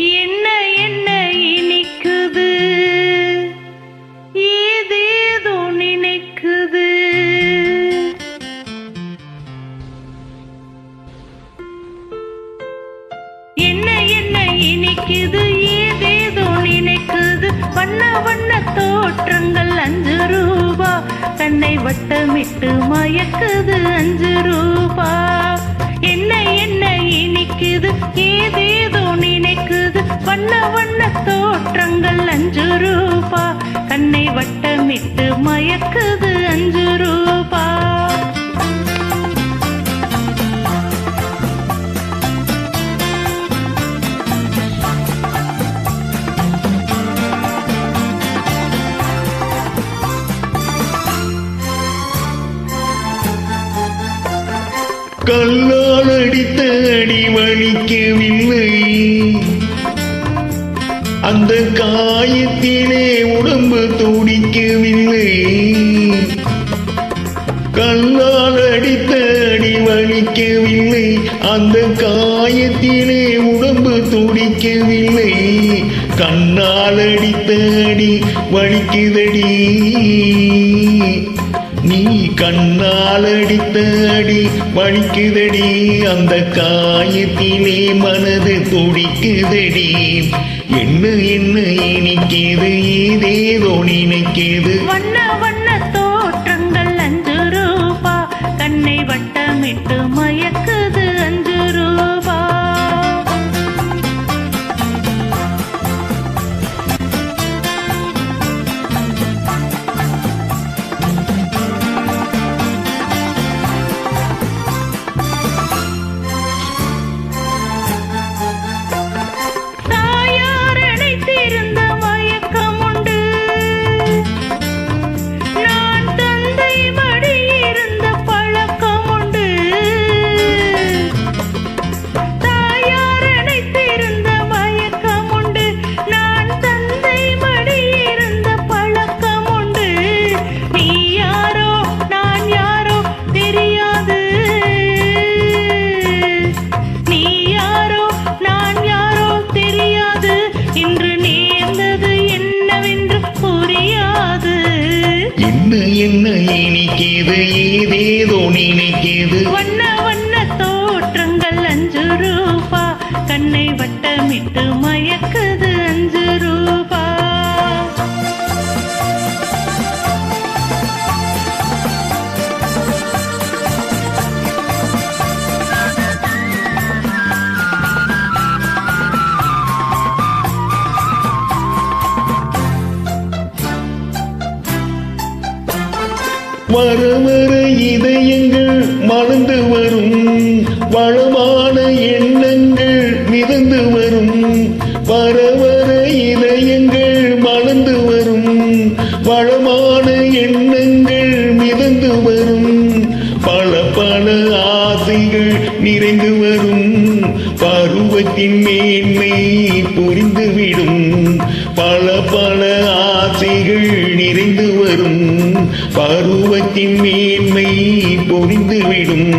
என்ன என்ன இனிக்குது, ஏதேதோ நினைக்குது. என்ன என்ன இனிக்குது, ஏதேதோ நினைக்குது. வண்ண வண்ண தோற்றங்கள் 5 ரூபா, கண்ணை வட்டமிட்டு மயக்குது 5 ரூபா. என்ன என்ன இனிக்குது, ஏதேதோ நினைக்குது. வண்ண வண்ண தோற்றங்கள் 5 ரூபா, கண்ணை வட்டமிட்டு மயக்குது 5 ரூபா. கல்லால் அடித்த அடி வலிக்கவில்லை, அந்த காயத்திலே உடம்பு துடிக்கவில்லை. கல்லால் அடித்த அடி வலிக்கவில்லை, அந்த காயத்திலே உடம்பு துடிக்கவில்லை. கண்ணால் அடித்த அடி வலிக்குதடி, நீ கண்ணால் அடித்த அடி வலிக்குதடி. அந்த காயத்திலே மனது துடிக்குதடி. என்ன என்ன இனிக்குது, ஏதேதோ நினைக்குது. வண்ண வண்ண தோற்றங்கள் 5 ரூபா, கண்ணை வட்டமிட்டு மயக்குது 5 ரூபா. என்ன இனிக்குது, ஏதேதோ நினைக்குது. வண்ண வண்ண தோற்றங்கள் 5 ரூபா, கண்ணை வட்டமிட்டு மயக்குது 5 ரூபா. வர வர இதயங்கள் மலர்ந்து வரும், வளமான எண்ணங்கள் மிதந்து வரும். வர வர இதயங்கள் மலர்ந்து வரும், வளமான எண்ணங்கள் மிதந்து வரும். பல பல ஆசைகள் நிறைந்து வரும், பருவத்தின் மேன்மை புரிந்துவிடும். பல பல ஆசைகள் நிறைந்து வரும், பருவத்தின் மேன்மை பொறிந்துவிடும்.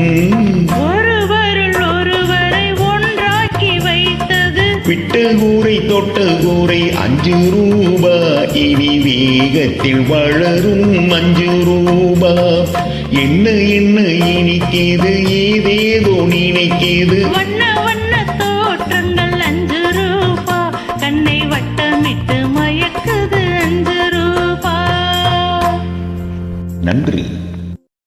ஒருவருள் ஒருவரை ஒன்றாக்கி வைத்தது, விட்ட கூரை தொட்ட கூரை 5 ரூபா, இனி வேகத்தில் வளரும் 5 ரூபா. என்ன என்ன இனிக்குது, ஏதேதோ நினைக்குது. வண்ண வண்ண தோற்றங்கள் 5 ரூபா, கண்ணை வட்டமிட்டு மயக்குது 5 ரூபா. நன்றி.